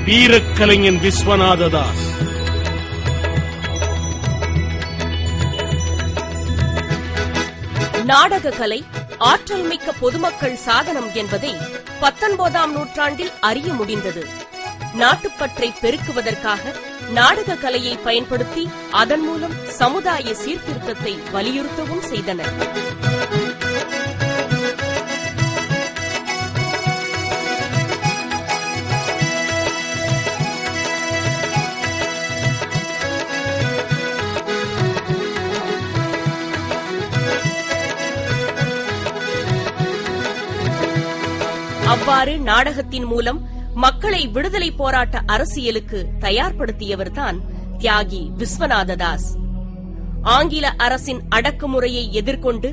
வீரக்கலைஞன் விஸ்வநாததாஸ். நாடக கலை ஆற்றல் மிக்க பொதுமக்கள் சாதனம் என்பதை 19ஆம் நூற்றாண்டில் அறிய முடிந்தது. நாட்டுப்பற்றை பெருக்குவதற்காக நாடக கலையை பயன்படுத்தி அதன் மூலம் சமுதாய சீர்திருத்தத்தை வலியுறுத்தவும் செய்தனர். அவ்வாறு நாடகத்தின் மூலம் மக்களை விடுதலை போராட்ட அரசியலுக்கு தயார்படுத்தியவர்தான் தியாகி விஸ்வநாததாஸ். ஆங்கில அரசின் அடக்குமுறையை எதிர்கொண்டு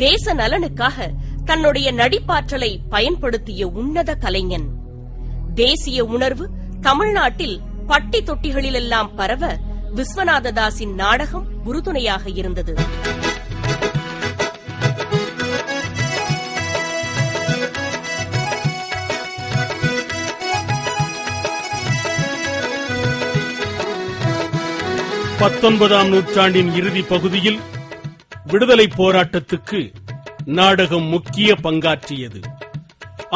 தேச நலனுக்காக தன்னுடைய நடிப்பாற்றலை பயன்படுத்திய உன்னத கலைஞன். தேசிய உணர்வு தமிழ்நாட்டில் பட்டி தொட்டிகளிலெல்லாம் பரவ விஸ்வநாததாஸின் நாடகம் உறுதுணையாக இருந்தது. பத்தொன்பதாம் நூற்றாண்டின் இறுதி பகுதியில் விடுதலை போராட்டத்துக்கு நாடகம் முக்கிய பங்காற்றியது.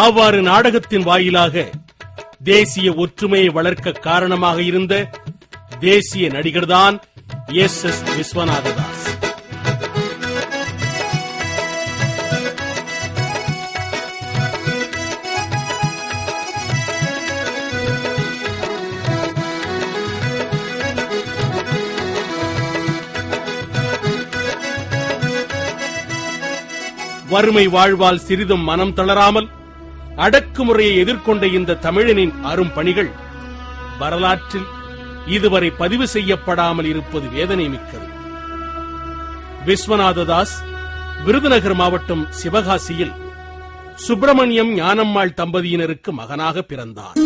அவ்வாறு நாடகத்தின் வாயிலாக தேசிய ஒற்றுமையை வளர்க்க காரணமாக இருந்த தேசிய நடிகர்தான் எஸ். விஸ்வநாததாஸ். வறுமை வாழ்வால் சிறிதும் மனம் தளராமல் அடக்குமுறையை எதிர்கொண்ட இந்த தமிழனின் அரும் பணிகள் வரலாற்றில் இதுவரை பதிவு செய்யப்படாமல் இருப்பது வேதனை மிக்கது. விஸ்வநாததாஸ் விருதுநகர் மாவட்டம் சிவகாசியில் சுப்பிரமணியம் ஞானம்மாள் தம்பதியினருக்கு மகனாக பிறந்தார்.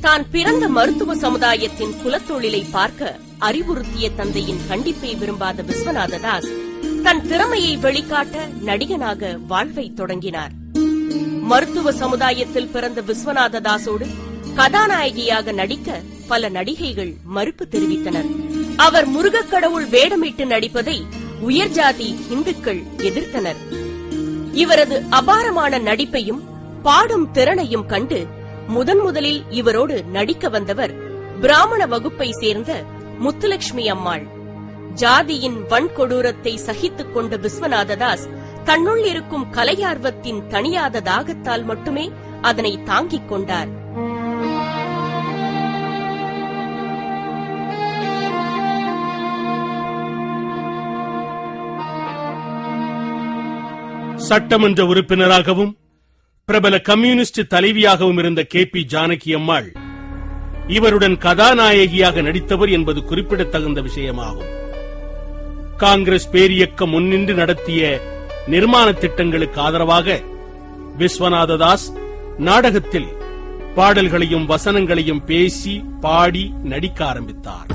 தான் பிறந்த மருத்துவ சமுதாயத்தின் குலத்தொழிலை பார்க்க அறிவுறுத்திய தந்தையின் கண்டிப்பை விரும்பாத விஸ்வநாததாஸ் தன் திறமையை வெளிக்காட்ட நடிகனாக வாழ்வை தொடங்கினார். மருத்துவ சமுதாயத்தில் பிறந்த விஸ்வநாததாசோடு கதாநாயகியாக நடிக்க பல நடிகைகள் மறுப்பு தெரிவித்தனர். அவர் முருகக்கடவுள் வேடமிட்டு நடிப்பதை உயர்ஜாதி இந்துக்கள் எதிர்த்தனர். இவரது அபாரமான நடிப்பையும் பாடும் திறனையும் கண்டு முதலில் இவரோடு நடிக்க வந்தவர் பிராமண வகுப்பை சேர்ந்த முத்துலட்சுமி அம்மாள். ஜாதியின் வன்கொடூரத்தை சகித்துக் கொண்ட விஸ்வநாததாஸ் தன்னுள் இருக்கும் கலையார்வத்தின் தணியாத தாகத்தால் மட்டுமே அதனை தாங்கிக் கொண்டார். சட்டமன்ற உறுப்பினராகவும் பிரபல கம்யூனிஸ்ட் தலைவியாகவும் இருந்த KP ஜானகி அம்மாள் இவருடன் கதாநாயகியாக நடித்தவர் என்பது குறிப்பிடத்தகுந்த விஷயமாகும். காங்கிரஸ் பேரியக்கம் முன்னின்று நடத்திய நிர்மாண திட்டங்களுக்கு ஆதரவாக விஸ்வநாததாஸ் நாடகத்தில் பாடல்களையும் வசனங்களையும் பேசி பாடி நடிக்க ஆரம்பித்தார்.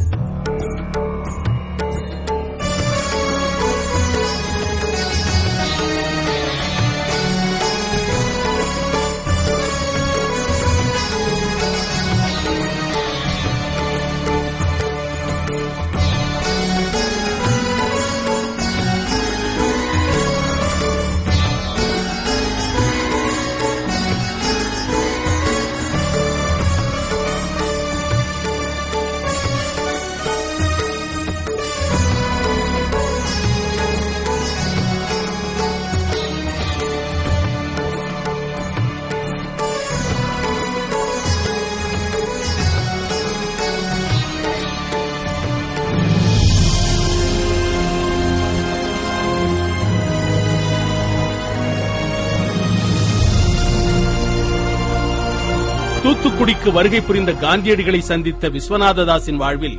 தூத்துக்குடிக்கு வருகை புரிந்த காந்தியடிகளை சந்தித்த விஸ்வநாததாஸின் வாழ்வில்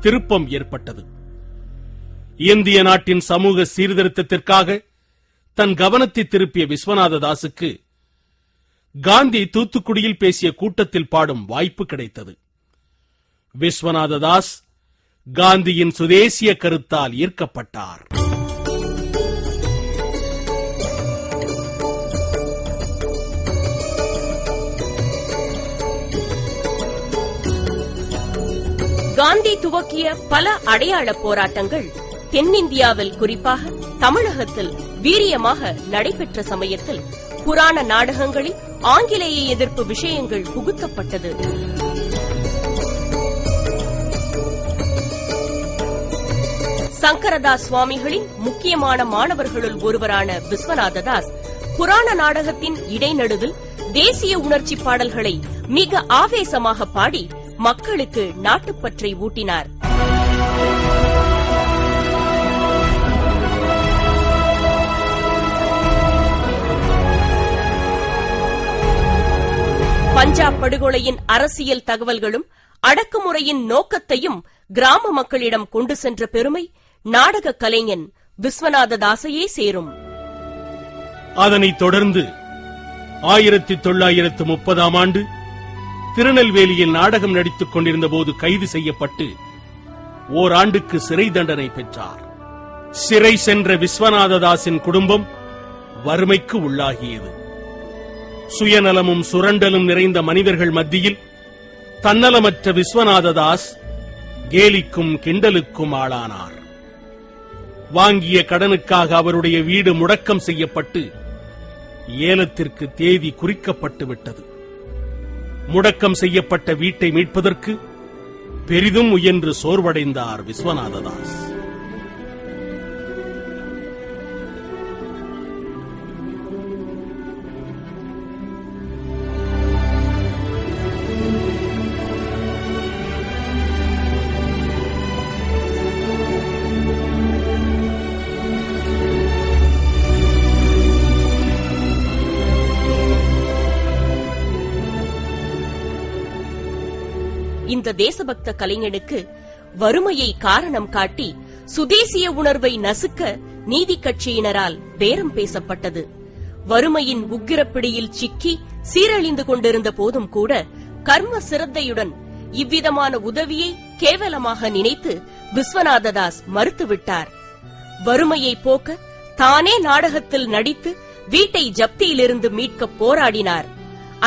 திருப்பம் ஏற்பட்டது. இந்திய நாட்டின் சமூக சீர்திருத்தத்திற்காக தன் கவனத்தை திருப்பிய விஸ்வநாததாசுக்கு காந்தி தூத்துக்குடியில் பேசிய கூட்டத்தில் பாடும் வாய்ப்பு கிடைத்தது. விஸ்வநாததாஸ் காந்தியின் சுதேசிய கருத்தால் ஈர்க்கப்பட்டார். காந்தி துவக்கிய பல அடையாள போராட்டங்கள் தென்னிந்தியாவில், குறிப்பாக தமிழகத்தில் வீரியமாக நடைபெற்ற சமயத்தில் புராண நாடகங்களில் ஆங்கிலேய எதிர்ப்பு விஷயங்கள் புகுத்தப்பட்டது. சங்கரதாஸ் சுவாமிகளின் முக்கியமான மாணவர்களுள் ஒருவரான விஸ்வநாததாஸ் புராண நாடகத்தின் இடைநடுவில் தேசிய உணர்ச்சி பாடல்களை மிக ஆவேசமாக பாடி மக்களுக்கு நாட்டுப்பற்றை ஊட்டினார். பஞ்சாப் படுகொலையின் அரசியல் தகவல்களும் அடக்குமுறையின் நோக்கத்தையும் கிராம மக்களிடம் கொண்டு சென்ற பெருமை நாடக கலைஞன் விஸ்வநாததாசையே சேரும். அதனைத் தொடர்ந்து 1930ஆம் ஆண்டு திருநெல்வேலியில் நாடகம் நடித்துக் கொண்டிருந்த போது கைது செய்யப்பட்டு ஓராண்டுக்கு சிறை தண்டனை பெற்றார். சிறை சென்ற விஸ்வநாததாசின் குடும்பம் வறுமைக்கு உள்ளாகியது. சுயநலமும் சுரண்டலும் நிறைந்த மனிதர்கள் மத்தியில் தன்னலமற்ற விஸ்வநாததாஸ் கேலிக்கும் கிண்டலுக்கும் ஆளானார். வாங்கிய கடனுக்காக அவருடைய வீடு முடக்கம் செய்யப்பட்டு ஏலத்திற்கு தேதி குறிக்கப்பட்டு விட்டது. முடக்கம் செய்யப்பட்ட வீட்டை மீட்பதற்கு பெரிதும் முயன்று சோர்வடைந்தார் விஸ்வநாததாஸ். இந்த தேசபக்த கலைஞனுக்கு வறுமையை காரணம் காட்டி சுதேசிய உணர்வை நசுக்க நீதி கட்சியினரால் பேரம் பேசப்பட்டது. வறுமையின் உக்கிரப்பிடியில் சிக்கி சீரழிந்து கொண்டிருந்த போதும் கூட கர்ம சிரத்தையுடன் இவ்விதமான உதவியை கேவலமாக நினைத்து விஸ்வநாததாஸ் மறுத்துவிட்டார். வறுமையை போக்க தானே நாடகத்தில் நடித்து வீட்டை ஜப்தியிலிருந்து மீட்க போராடினார்.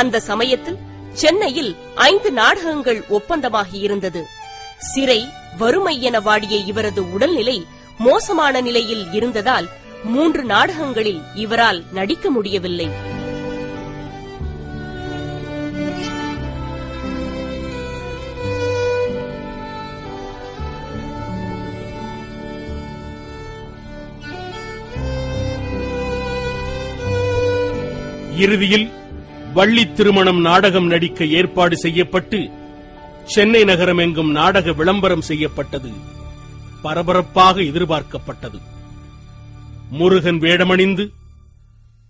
அந்த சமயத்தில் சென்னையில் 5 நாடகங்கள் ஒப்பந்தமாகியிருந்தது. சிறை, வறுமை என வாடிய இவரது உடல்நிலை மோசமான நிலையில் இருந்ததால் 3 நாடகங்களில் இவரால் நடிக்க முடியவில்லை. இறுதியில் வள்ளி திருமணம் நாடகம் நடிக்க ஏற்பாடு செய்யப்பட்டு சென்னை நகரம் எங்கும் நாடக விளம்பரம் செய்யப்பட்டது. பரபரப்பாக எதிர்பார்க்கப்பட்டது. முருகன் வேடமணிந்து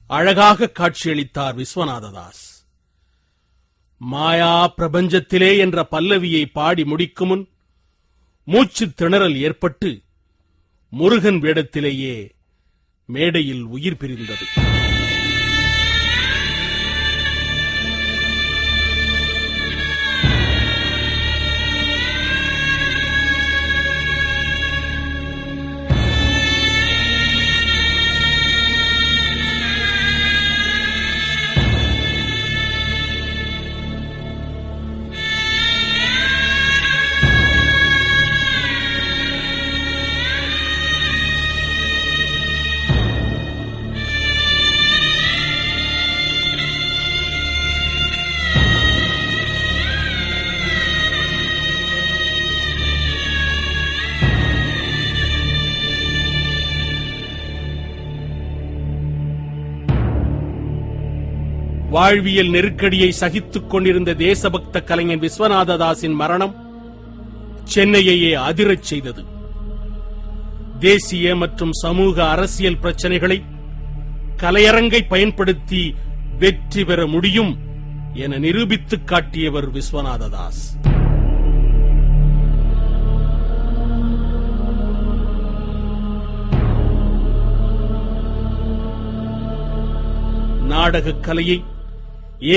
அழகாக காட்சியளித்தார் விஸ்வநாததாஸ். மாயா பிரபஞ்சத்திலே என்ற பல்லவியை பாடி முடிக்கும் முன் மூச்சு திணறல் ஏற்பட்டு முருகன் வேடத்திலேயே மேடையில் உயிர் பிரிந்தது. வாழ்வியல் நெருக்கடியை சகித்துக் கொண்டிருந்த தேசபக்த கலைஞன் விஸ்வநாததாசின் மரணம் சென்னையையே அதிரச் செய்தது. தேசிய மற்றும் சமூக அரசியல் பிரச்சனைகளை கலையரங்கை பயன்படுத்தி வெற்றி பெற முடியும் என நிரூபித்துக் காட்டியவர் விஸ்வநாததாஸ். நாடகக் கலையை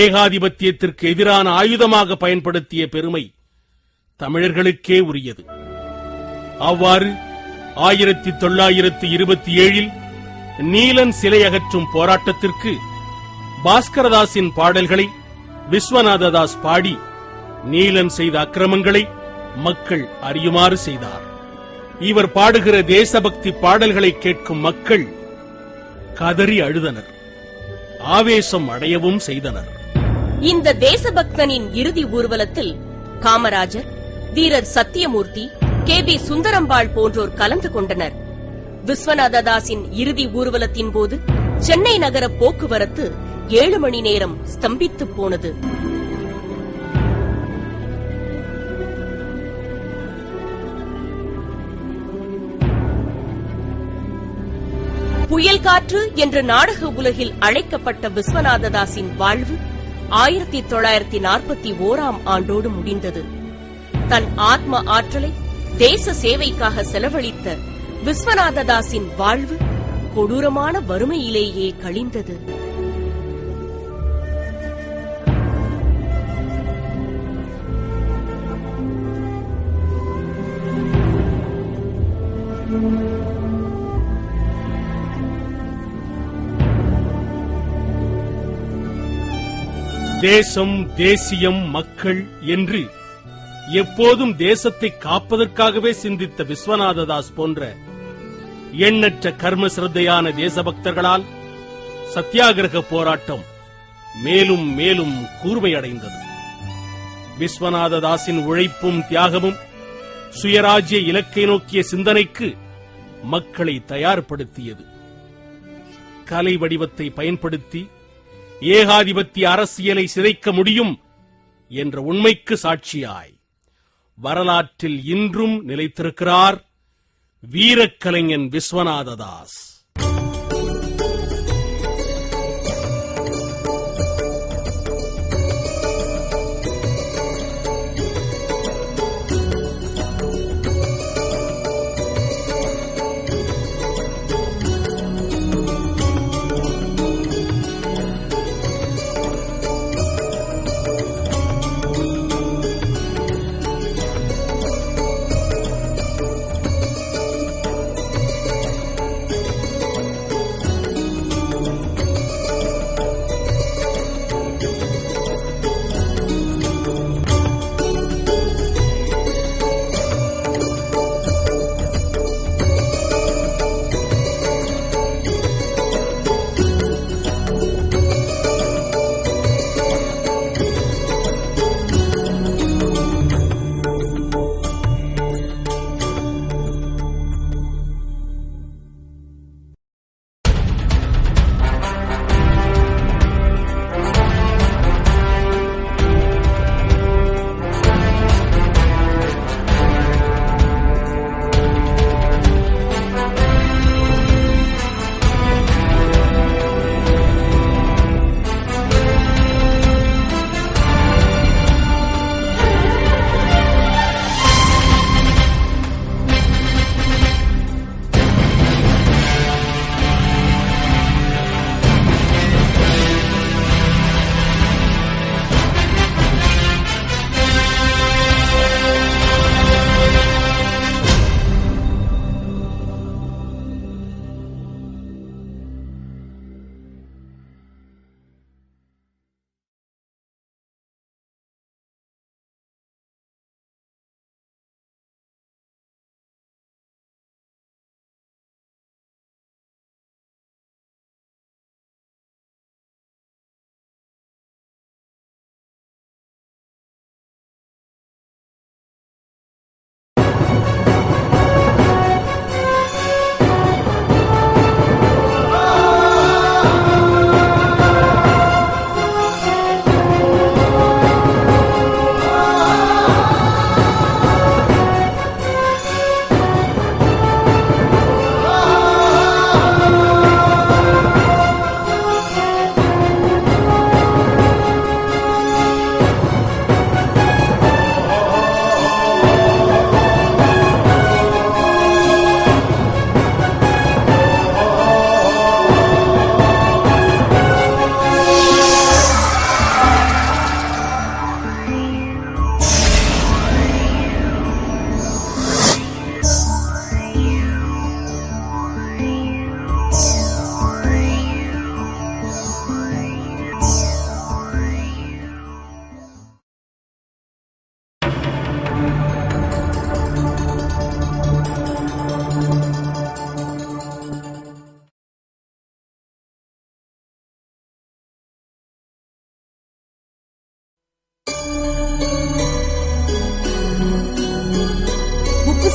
ஏகாதிபத்தியத்திற்கு எதிரான ஆயுதமாக பயன்படுத்திய பெருமை தமிழர்களுக்கே உரியது. அவ்வாறு 1927 நீலன் சிலை அகற்றும் போராட்டத்திற்கு பாஸ்கரதாசின் பாடல்களை விஸ்வநாததாஸ் பாடி நீலன் செய்த அக்கிரமங்களை மக்கள் அறியுமாறு செய்தார். இவர் பாடுகிற தேசபக்தி பாடல்களை கேட்கும் மக்கள் கதறி அழுதனர், ஆவேசம் அடையவும் செய்தனர். இந்த தேசபக்தனின் இறுதி ஊர்வலத்தில் காமராஜர், வீரர் சத்தியமூர்த்தி, கே.பி. சுந்தரம்பாள் போன்றோர் கலந்து கொண்டனர். விஸ்வநாததாஸின் இறுதி ஊர்வலத்தின் போது சென்னை நகர போக்குவரத்து 7 மணி நேரம் ஸ்தம்பித்துப் போனது. புயல் காற்று என்று நாடக உலகில் அழைக்கப்பட்ட விஸ்வநாததாஸின் வாழ்வு 1941 ஆண்டோடு முடிந்தது. தன் ஆத்ம ஆற்றலை தேச சேவைக்காக செலவழித்த விஸ்வநாததாஸின் வாழ்வு கொடூரமான வறுமையிலேயே கழிந்தது. தேசம், தேசியம், மக்கள் என்று எப்போதும் தேசத்தை காப்பதற்காகவே சிந்தித்த விஸ்வநாததாஸ் போன்ற எண்ணற்ற கர்ம சிரத்தையான தேசபக்தர்களால் சத்தியாகிரக போராட்டம் மேலும் மேலும் கூர்மையடைந்தது. விஸ்வநாததாஸின் உழைப்பும் தியாகமும் சுயராஜ்ய இலக்கை நோக்கிய சிந்தனைக்கு மக்களை தயார்படுத்தியது. கலை வடிவத்தை பயன்படுத்தி ஏகாதிபத்திய அரசியலை சிதைக்க முடியும் என்ற உண்மைக்கு சாட்சியாய் வரலாற்றில் இன்றும் நிலைத்திருக்கிறார் வீரக்கலைஞன் விஸ்வநாததாஸ்.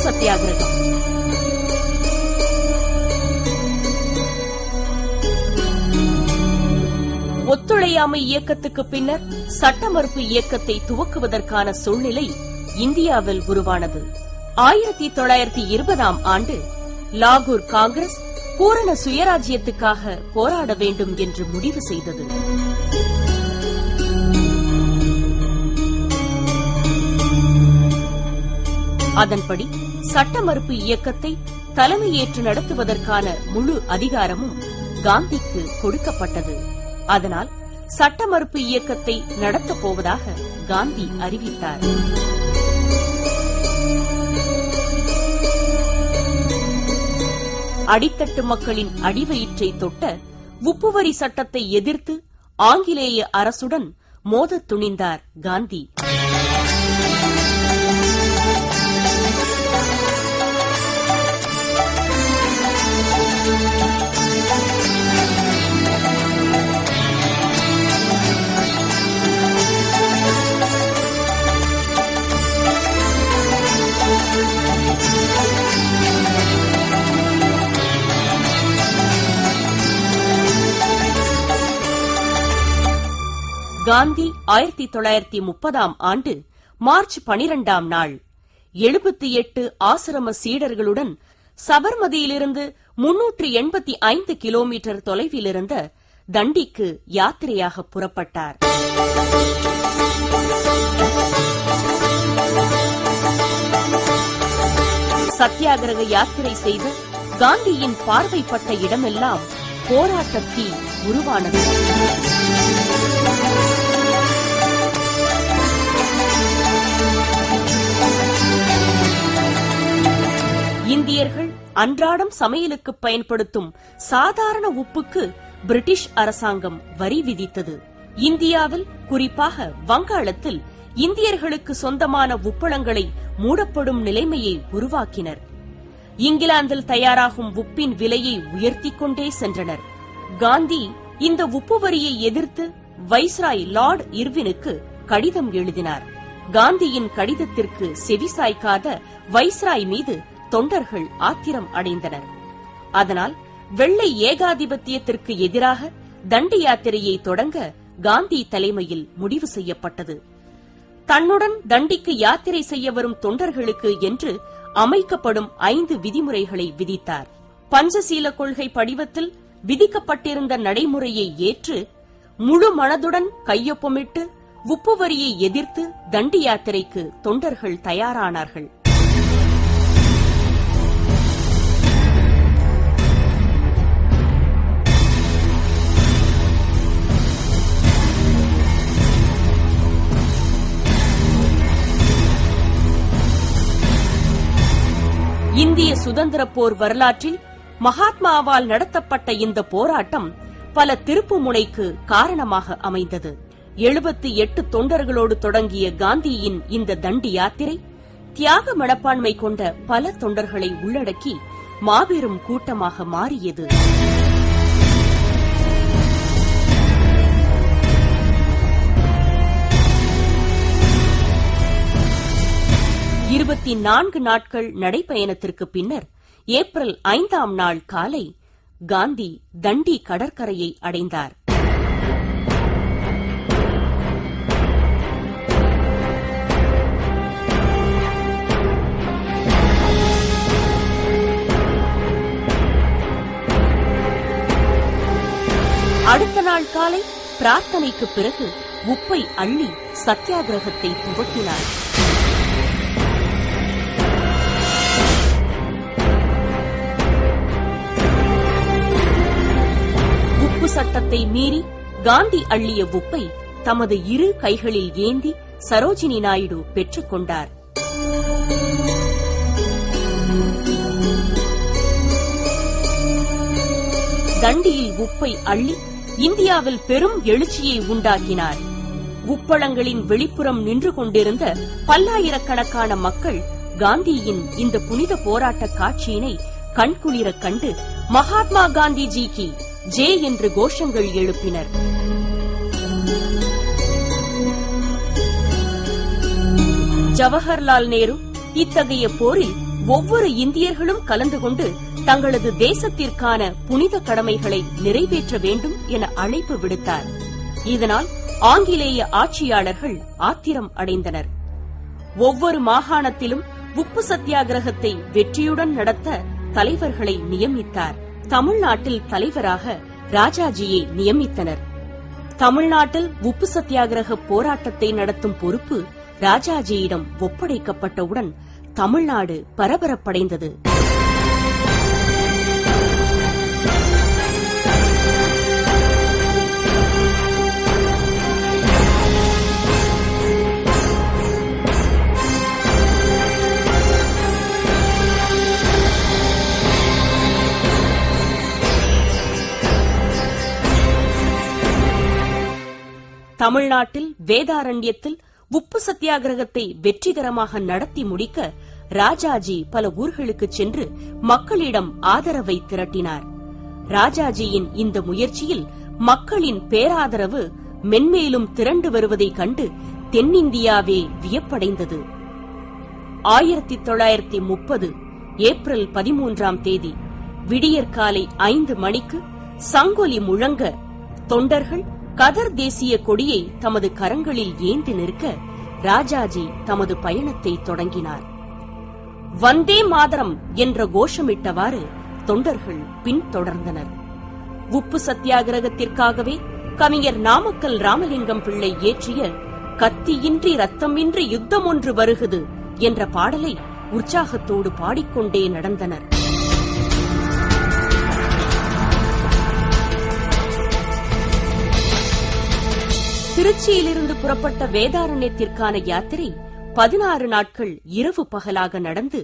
சத்தியாகிரகம். ஒத்துழையாமை இயக்கத்துக்கு பின்னர் சட்ட மறுப்பு இயக்கத்தை துவக்குவதற்கான சூழ்நிலை இந்தியாவில் உருவானது. 1920ஆம் ஆண்டு லாகூர் காங்கிரஸ் பூரண சுயராஜ்யத்துக்காக போராட வேண்டும் என்று முடிவு செய்தது. அதன்படி சட்ட மறுப்பு இயக்கத்தை தலைமையேற்று நடத்துவதற்கான முழு அதிகாரமும் காந்திக்கு கொடுக்கப்பட்டது. அதனால் சட்ட மறுப்பு இயக்கத்தை நடத்தப் போவதாக காந்தி அறிவித்தார். அடித்தட்டு மக்களின் அடிவயிற்றை தொட்ட உப்புவரி சட்டத்தை எதிர்த்து ஆங்கிலேய அரசுடன் மோதத் துணிந்தார் காந்தி. காந்தி 1930ஆம் ஆண்டு மார்ச் 12ஆம் நாள் 78 ஆசிரம சீடர்களுடன் சபர்மதியிலிருந்து 385 கிலோமீட்டர் தொலைவில் இருந்த தண்டிக்கு யாத்திரையாக புறப்பட்டார். சத்தியாகிரக யாத்திரை செய்து காந்தியின் பார்வைப்பட்ட இடமெல்லாம் போராட்ட தீ உருவானது. இந்தியர்கள் அன்றாடம் சமையலுக்கு பயன்படுத்தும் சாதாரண உப்புக்கு பிரிட்டிஷ் அரசாங்கம் வரி விதித்தது. இந்தியாவில், குறிப்பாக வங்காளத்தில் இந்தியர்களுக்கு சொந்தமான உப்பளங்களை மூடப்படும் நிலைமையை உருவாக்கினர். இங்கிலாந்தில் தயாராகும் உப்பின் விலையை உயர்த்திக் கொண்டே சென்றனர். காந்தி இந்த உப்பு வரியை எதிர்த்து வைஸ்ராய் லார்ட் இர்வினுக்கு கடிதம் எழுதினார். காந்தியின் கடிதத்திற்கு செவிசாய்க்காத வைஸ்ராய் மீது தொண்டர்கள் ஆத்திரம் அடைந்தனர். அதனால் வெள்ளை ஏகாதிபத்தியத்திற்கு எதிராக தண்டி யாத்திரையை தொடங்க காந்தி தலைமையில் முடிவு செய்யப்பட்டது. தன்னுடன் தண்டிக்கு யாத்திரை செய்ய வரும் தொண்டர்களுக்கு என்று அமைக்கப்படும் 5 விதிமுறைகளை விதித்தார். பஞ்சசீல கொள்கை படிவத்தில் விதிக்கப்பட்டிருந்த நடைமுறையை ஏற்று முழு மனதுடன் கையொப்பமிட்டு உப்பு வரியை எதிர்த்து தண்டி யாத்திரைக்கு தொண்டர்கள் தயாரானார்கள். இந்திய சுதந்திர போர் வரலாற்றில் மகாத்மாவால் நடத்தப்பட்ட இந்த போராட்டம் பல திருப்பு முனைக்கு காரணமாக அமைந்தது. 78 தொண்டர்களோடு தொடங்கிய காந்தியின் இந்த தண்டி யாத்திரை தியாக மனப்பான்மை கொண்ட பல தொண்டர்களை உள்ளடக்கி மாபெரும் கூட்டமாக மாறியது. இருபத்தி 4 நாட்கள் நடைப்பயணத்திற்கு பின்னர் ஏப்ரல் 5ஆம் நாள் காலை காந்தி தண்டி கடற்கரையை அடைந்தார். அடுத்த நாள் காலை பிரார்த்தனைக்கு பிறகு உப்பை அள்ளி சத்தியாகிரகத்தை துவக்கினார். உப்பு சட்டத்தை மீறி காந்தி அள்ளிய உப்பை தமது இரு கைகளில் ஏந்தி சரோஜினி நாயுடு பெற்றுக் கொண்டார். தண்டியில் உப்பை அள்ளி இந்தியாவில் பெரும் எழுச்சியை உண்டாக்கினார். உப்பளங்களின் வெளிப்புறம் நின்று கொண்டிருந்த பல்லாயிரக்கணக்கான மக்கள் காந்தியின் இந்த புனித போராட்ட காட்சியினை கண்குளிரக் கண்டு மகாத்மா காந்திஜிக்கு ஜே என்று கோஷங்கள் எழுப்பினர். ஜவஹர்லால் நேரு இத்தகைய போரில் ஒவ்வொரு இந்தியர்களும் கலந்து கொண்டு தங்களது தேசத்திற்கான புனித கடமைகளை நிறைவேற்ற வேண்டும் என அழைப்பு விடுத்தார். இதனால் ஆங்கிலேய ஆட்சியாளர்கள் ஆத்திரம் அடைந்தனர். ஒவ்வொரு மாகாணத்திலும் உப்பு சத்தியாகிரகத்தை வெற்றியுடன் நடத்த தலைவர்களை நியமித்தார். தமிழ்நாட்டில் தலைவராக ராஜாஜியை நியமித்தனர். தமிழ்நாட்டில் உப்பு சத்தியாகிரக போராட்டத்தை நடத்தும் பொறுப்பு ராஜாஜியிடம் ஒப்படைக்கப்பட்டவுடன் தமிழ்நாடு பரபரப்படைந்தது. தமிழ்நாட்டில் வேதாரண்யத்தில் உப்பு சத்தியாகிரகத்தை வெற்றிகரமாக நடத்தி முடிக்க ராஜாஜி பல ஊர்களுக்கு சென்று மக்களிடம் ஆதரவை திரட்டினார். ராஜாஜியின் இந்த முயற்சியில் மக்களின் பேராதரவு மென்மேலும் திரண்டு வருவதைக் கண்டு தென்னிந்தியாவே வியப்படைந்தது. 1930 ஏப்ரல் 13 விடியற்காலை 5 மணிக்கு சங்கொலி முழங்க தொண்டர்கள் கதர் தேசிய கொடியை தமது கரங்களில் ஏந்தி நிற்க ராஜாஜி தமது பயணத்தை தொடங்கினார். வந்தே மாதரம் என்ற கோஷமிட்டவாறு தொண்டர்கள் பின்தொடர்ந்தனர். உப்பு சத்தியாகிரகத்திற்காகவே கவிஞர் நாமக்கல் ராமலிங்கம் பிள்ளை இயற்றிய கத்தியின்றி ரத்தமின்றி யுத்தம் ஒன்று வருகுது என்ற பாடலை உற்சாகத்தோடு பாடிக்கொண்டே நடந்தனர். திருச்சியிலிருந்து புறப்பட்ட வேதாரண்யத்திற்கான யாத்திரை 16 நாட்கள் இரவு பகலாக நடந்து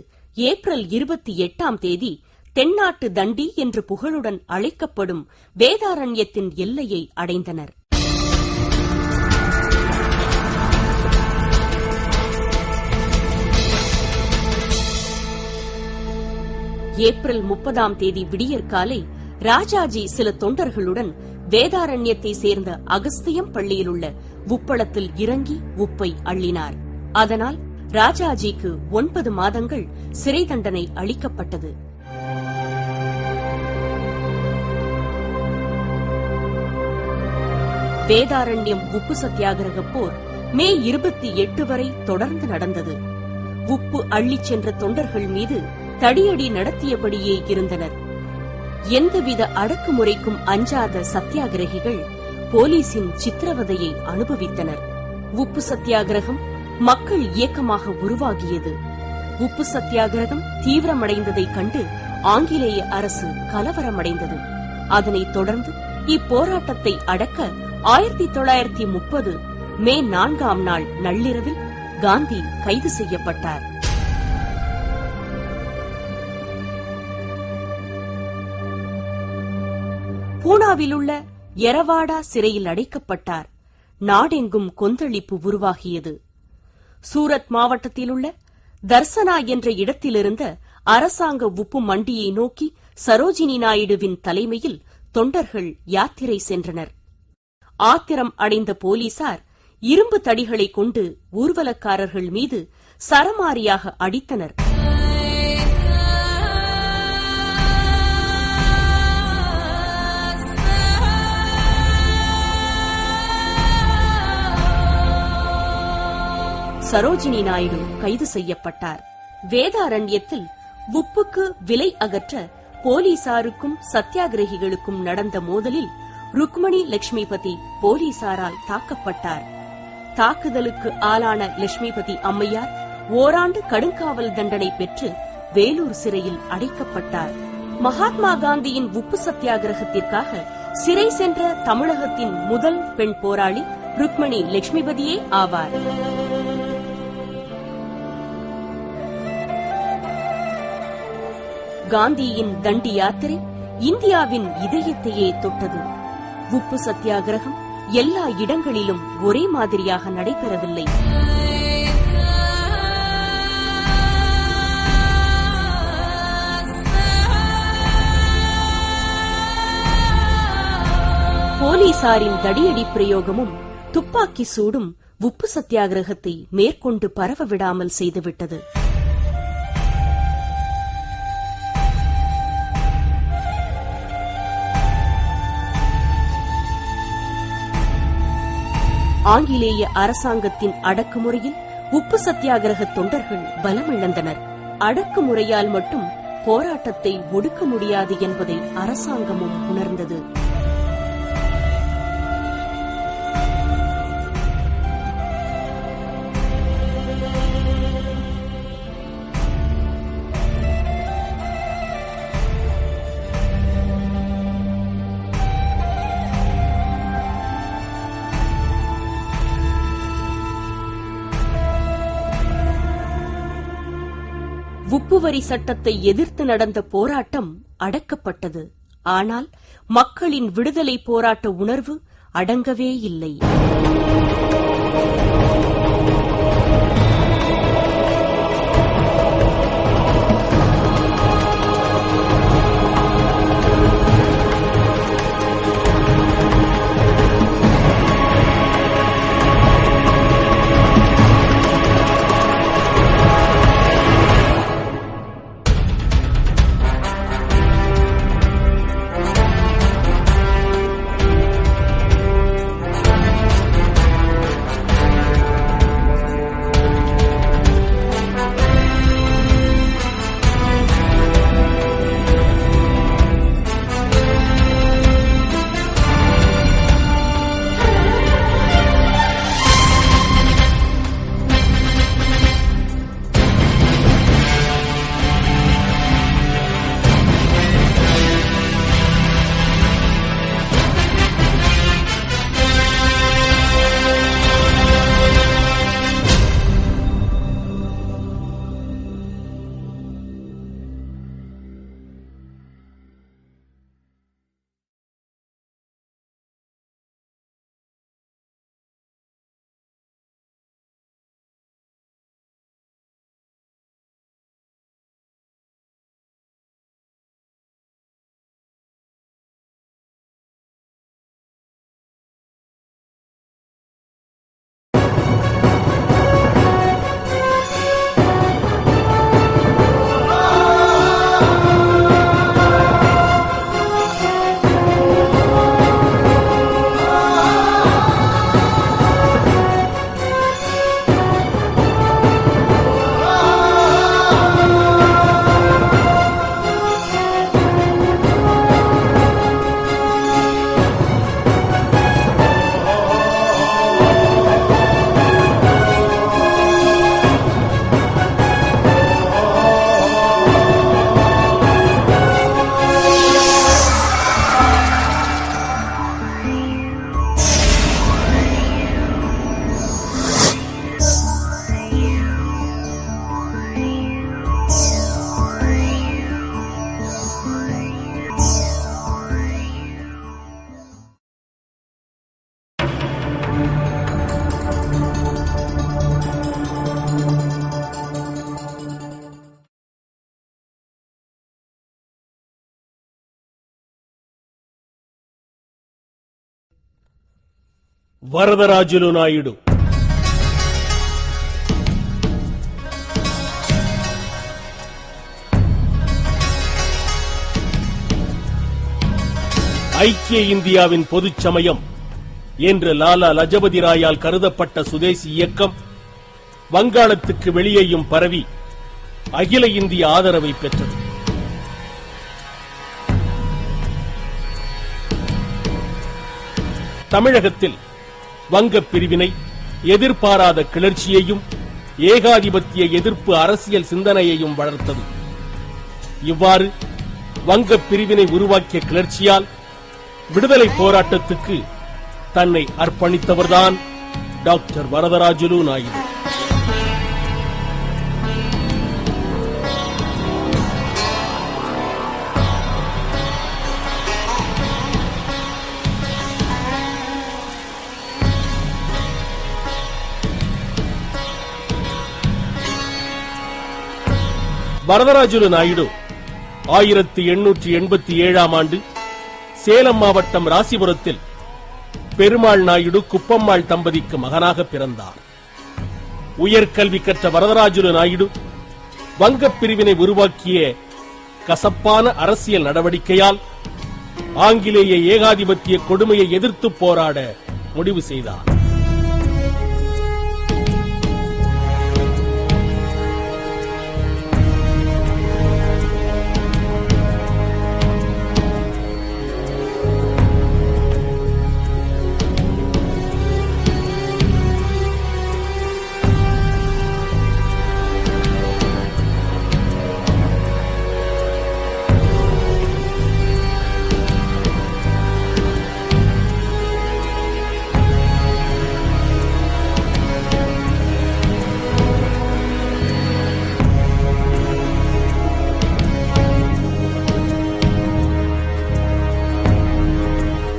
ஏப்ரல் 28 தென்னாட்டு தண்டி என்று புகழுடன் அழைக்கப்படும் வேதாரண்யத்தின் எல்லையை அடைந்தனர். ஏப்ரல் 30 விடியற்காலை ராஜாஜி சில தொண்டர்களுடன் வேதாரண்யத்தை சேர்ந்த அகஸ்தியம் பள்ளியில் உள்ள உப்பளத்தில் இறங்கி உப்பை அள்ளினார். அதனால் ராஜாஜிக்கு 9 மாதங்கள் சிறை தண்டனை அளிக்கப்பட்டது. வேதாரண்யம் உப்பு சத்தியாகிரக போர் மே 28 வரை தொடர்ந்து நடந்தது. உப்பு அள்ளிச் சென்ற தொண்டர்கள் மீது தடியடி நடத்தியபடியே இருந்தனர். எந்தவித அடக்குமுறைக்கும் அஞ்சாத சத்தியாகிரகிகள் போலீசின் சித்திரவதையை அனுபவித்தனர். உப்பு சத்தியாகிரகம் மக்கள் இயக்கமாக உருவாகியது. உப்பு சத்தியாகிரகம் தீவிரமடைந்ததைக் கண்டு ஆங்கிலேய அரசு கலவரமடைந்தது. அதனைத் தொடர்ந்து இப்போராட்டத்தை அடக்க 1930 மே 4 நள்ளிரவில் காந்தி கைது செய்யப்பட்டார். பூனாவில் உள்ள எரவாடா சிறையில் அடைக்கப்பட்டார். நாடெங்கும் கொந்தளிப்பு உருவாகியது. சூரத் மாவட்டத்தில் உள்ள தர்சனா என்ற இடத்திலிருந்த அரசாங்க உப்பு மண்டியை நோக்கி சரோஜினி நாயுடுவின் தலைமையில் தொண்டர்கள் யாத்திரை சென்றனர். ஆத்திரம் அடைந்த போலீசார் இரும்பு தடிகளை கொண்டு ஊர்வலக்காரர்கள் மீது சரமாரியாக அடித்தனர். சரோஜினி நாயுடு கைது செய்யப்பட்டார். வேதாரண்யத்தில் உப்புக்கு விலை அகற்ற போலீசாருக்கும் சத்தியாகிரகிகளுக்கும் நடந்த மோதலில் ருக்மணி லட்சுமிபதி போலீசாரால் தாக்கப்பட்டார். தாக்குதலுக்கு ஆளான லட்சுமிபதி அம்மையார் ஓராண்டு கடுங்காவல் தண்டனை பெற்று வேலூர் சிறையில் அடைக்கப்பட்டார். மகாத்மா காந்தியின் உப்பு சத்தியாகிரகத்திற்காக சிறை சென்ற தமிழகத்தின் முதல் பெண் போராளி ருக்மணி லட்சுமிபதியே ஆவார். காந்தியின் தண்டி யாத்திரை இந்தியாவின் இதயத்தையே தொட்டது. உப்பு சத்தியாகிரகம் எல்லா இடங்களிலும் ஒரே மாதிரியாக நடைபெறவில்லை. போலீசாரின் தடியடி பிரயோகமும் துப்பாக்கி சூடும் உப்பு சத்தியாகிரகத்தை மேற்கொண்டு பரவ விடாமல் செய்துவிட்டது. ஆங்கிலேய அரசாங்கத்தின் அடக்குமுறையில் உப்பு சத்தியாகிரக தொண்டர்கள் பலமிழந்தனர். அடக்குமுறையால் மட்டும் போராட்டத்தை ஒடுக்க முடியாது என்பதை அரசாங்கமும் உணர்ந்தது. உப்புவரி சட்டத்தை எதிர்த்து நடந்த போராட்டம் அடக்கப்பட்டது. ஆனால் மக்களின் விடுதலை போராட்ட உணர்வு அடங்கவே இல்லை. వరదరాజులు నాయుడు. ஐக்கிய இந்தியாவின் பொதுச் சமயம் என்று லாலா லஜபதி ராயால் கருதப்பட்ட சுதேசி இயக்கம் வங்காளத்துக்கு வெளியேயும் பரவி அகில இந்திய ஆதரவை பெற்றது. தமிழகத்தில் வங்கப் பிரிவினை எதிர்பாராத கிளர்ச்சியையும் ஏகாதிபத்திய எதிர்ப்பு அரசியல் சிந்தனையையும் வளர்த்தது. இவ்வாறு வங்கப் பிரிவினை உருவாக்கிய கிளர்ச்சியால் விடுதலை போராட்டத்துக்கு தன்னை அர்ப்பணித்தவர்தான் டாக்டர் வரதராஜுலு நாயுடு. வரதராஜுலு நாயுடு 1887 ஆண்டு சேலம் மாவட்டம் ராசிபுரத்தில் பெருமாள் நாயுடு குப்பம்மாள் தம்பதிக்கு மகனாக பிறந்தார். உயர்கல்வி கற்ற வரதராஜுலு நாயுடு வங்கப் பிரிவினை உருவாக்கிய கசப்பான அரசியல் நடவடிக்கையால் ஆங்கிலேய ஏகாதிபத்திய கொடுமையை எதிர்த்து போராட முடிவு செய்தார்.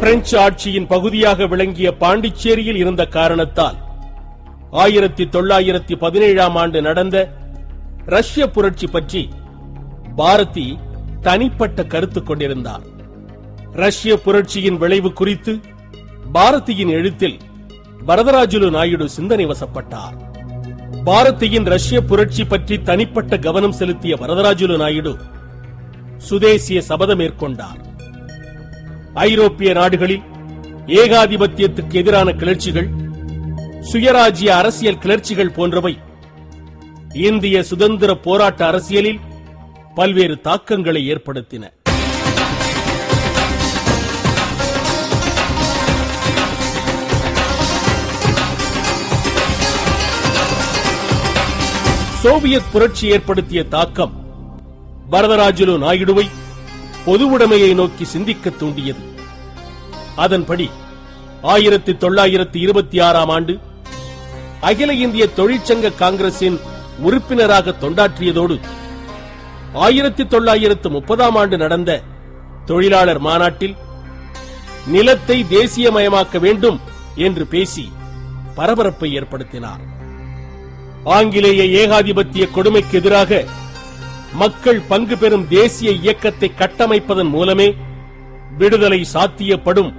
பிரெஞ்சு ஆட்சியின் பகுதியாக விளங்கிய பாண்டிச்சேரியில் இருந்த காரணத்தால் 1917ஆம் ஆண்டு நடந்த ரஷ்ய புரட்சி பற்றி பாரதி தனிப்பட்ட கருத்து கொண்டிருந்தார். ரஷ்ய புரட்சியின் விளைவு குறித்து பாரதியின் எழுத்தில் வரதராஜுலு நாயுடு சிந்தனை வசப்பட்டார். பாரதியின் ரஷ்ய புரட்சி பற்றி தனிப்பட்ட கவனம் செலுத்திய வரதராஜுலு நாயுடு சுதேசிய சபதம் மேற்கொண்டார். ஐரோப்பிய நாடுகளில் ஏகாதிபத்தியத்துக்கு எதிரான கிளர்ச்சிகள், சுயராஜ்ய அரசியல் கிளர்ச்சிகள் போன்றவை இந்திய சுதந்திர போராட்ட அரசியலில் பல்வேறு தாக்கங்களை ஏற்படுத்தின. சோவியத் புரட்சி ஏற்படுத்திய தாக்கம் வரதராஜுலு நாயுடுவை பொதுவுடைமையை நோக்கி சிந்திக்க தூண்டியது. அதன்படி 1926ஆம் ஆண்டு அகில இந்திய தொழிற்சங்க காங்கிரசின் உறுப்பினராக தொண்டாற்றியதோடு 1930ஆம் ஆண்டு நடந்த தொழிலாளர் மாநாட்டில் நிலத்தை தேசியமயமாக்க வேண்டும் என்று பேசி பரபரப்பை ஏற்படுத்தினார். ஆங்கிலேய ஏகாதிபத்திய கொடுமைக்கு எதிராக மக்கள் பங்கு பெறும் தேசிய இயக்கத்தை கட்டமைப்பதன் மூலமே விடுதலை சாத்தியப்படும்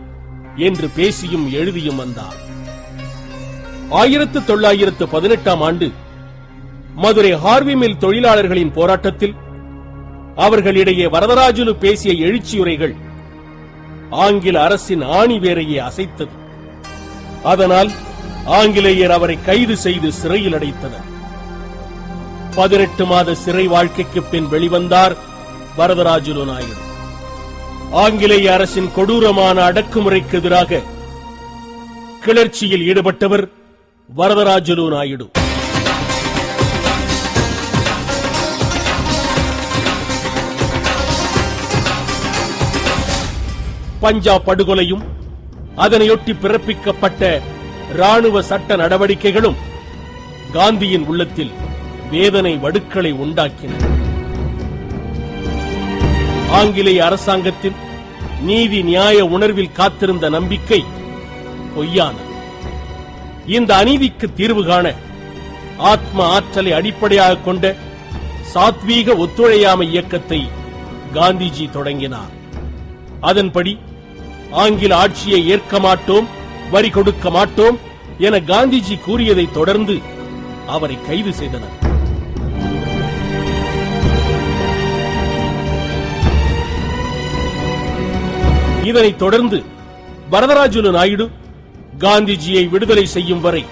என்று பேசியும் எழுதியும் வந்தார். 1918ஆம் ஆண்டு மதுரை ஹார்வி மில் தொழிலாளர்களின் போராட்டத்தில் அவர்களிடையே வரதராஜுலு பேசிய எழுச்சியுரைகள் ஆங்கில அரசின் ஆணிவேரையே அசைத்தது. அதனால் ஆங்கிலேயர் அவரை கைது செய்து சிறையில் அடைத்தனர். 18 மாத சிறை வாழ்க்கைக்கு பின் வெளிவந்தார் வரதராஜுலு நாயுடு. ஆங்கிலேய அரசின் கொடூரமான அடக்குமுறைக்கு எதிராக கிளர்ச்சியில் ஈடுபட்டவர் வரதராஜுலு நாயுடு. பஞ்சாப் படுகொலையும் அதனையொட்டி பிறப்பிக்கப்பட்ட ராணுவ சட்ட நடவடிக்கைகளும் காந்தியின் உள்ளத்தில் வேதனை வடுக்களை உண்டாக்கின. ஆங்கிலேய அரசாங்கத்தின் நீதி நியாய உணர்வில் காத்திருந்த நம்பிக்கை பொய்யானது. இந்த அநீதிக்கு தீர்வு காண ஆத்ம ஆற்றலை அடிப்படையாக கொண்ட சாத்வீக ஒத்துழையாமை இயக்கத்தை காந்திஜி தொடங்கினார். அதன்படி ஆங்கில ஆட்சியை ஏற்க மாட்டோம், வரி கொடுக்க மாட்டோம் என காந்திஜி கூறியதை தொடர்ந்து அவரை கைது செய்தனர். இதனைத் தொடர்ந்து வரதராஜுலு நாயுடு காந்திஜியை விடுதலை செய்யும் வரை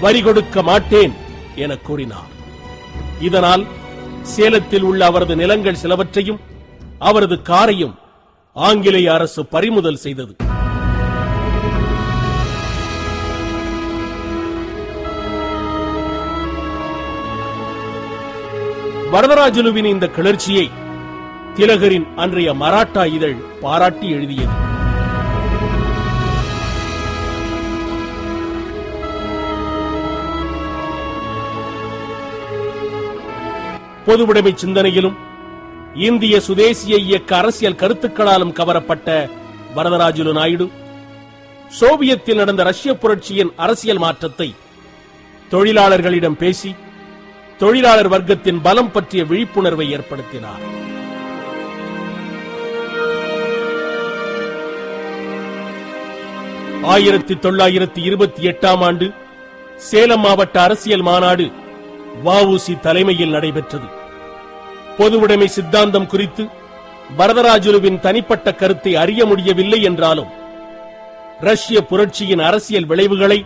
வரி கொடுக்க மாட்டேன் என கூறினார். இதனால் சேலத்தில் உள்ள அவரது நிலங்கள் சிலவற்றையும் அவரது காரையும் ஆங்கிலேய அரசு பறிமுதல் செய்தது. வரதராஜுலுவின் இந்த கிளர்ச்சியை திலகரின் அன்றைய மராட்டா இதழ் பாராட்டி எழுதியது. பொதுவுடைமை சிந்தனையிலும் இந்திய சுதேசிய இயக்க அரசியல் கருத்துக்களாலும் கவரப்பட்ட வரதராஜுலு நாயுடு சோவியத்தில் நடந்த ரஷ்ய புரட்சியின் அரசியல் மாற்றத்தை தொழிலாளர்களிடம் பேசி தொழிலாளர் வர்க்கத்தின் பலம் பற்றிய விழிப்புணர்வை ஏற்படுத்தினார். ஆயிரத்தி 1928ஆம் ஆண்டு சேலம் மாவட்ட அரசியல் மாநாடு வ.உ.சி. தலைமையில் நடைபெற்றது. பொதுவுடைமை சித்தாந்தம் குறித்து வரதராஜுலுவின் தனிப்பட்ட கருத்தை அறிய முடியவில்லை என்றாலும் ரஷ்ய புரட்சியின் அரசியல் விளைவுகளை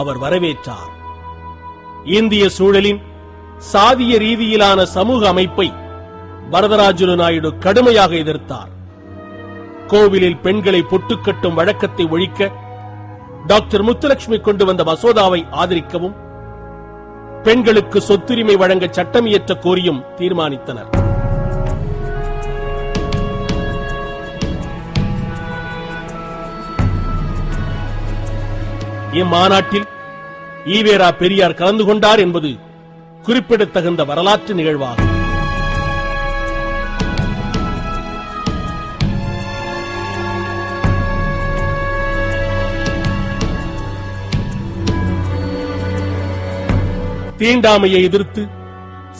அவர் வரவேற்றார். இந்திய சூழலின் சாதிய ரீதியிலான சமூக அமைப்பை வரதராஜுலு நாயுடு கடுமையாக எதிர்த்தார். கோவிலில் பெண்களை பொட்டுக்கட்டும் வழக்கத்தை ஒழிக்க டாக்டர் முத்துலட்சுமி கொண்டு வந்த மசோதாவை ஆதரிக்கவும் பெண்களுக்கு சொத்துரிமை வழங்க சட்டம் இயற்ற கோரியும் தீர்மானித்தனர். இம்மாநாட்டில் ஈவேரா பெரியார் கலந்து கொண்டார் என்பது குறிப்பிடத்தகுந்த வரலாற்று நிகழ்வாகும். தீண்டாமையை எதிர்த்து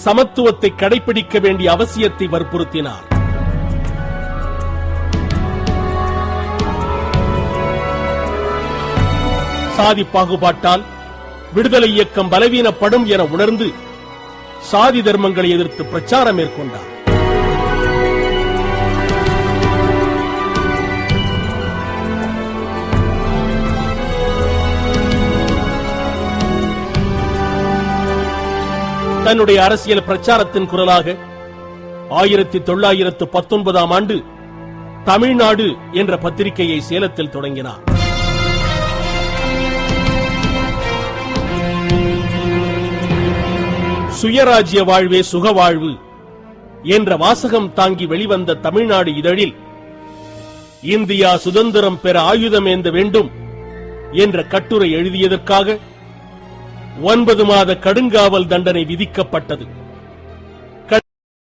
சமத்துவத்தை கடைபிடிக்க வேண்டிய அவசியத்தை வற்புறுத்தினார். சாதி பாகுபாட்டால் விடுதலை இயக்கம் பலவீனப்படும் என உணர்ந்து சாதி தர்மங்களை எதிர்த்து பிரச்சாரம் மேற்கொண்டார். தன்னுடைய அரசியல் பிரச்சாரத்தின் குரலாக 1919ஆம் ஆண்டு தமிழ்நாடு என்ற பத்திரிகையை சேலத்தில் தொடங்கினார். சுயராஜ்ய வாழ்வே சுகவாழ்வு என்ற வாசகம் தாங்கி வெளிவந்த தமிழ்நாடு இதழில் இந்தியா சுதந்திரம் பெற ஆயுதம் ஏந்த வேண்டும் என்ற கட்டுரை எழுதியதற்காக 9 மாத கடுங்காவல் தண்டனை விதிக்கப்பட்டது.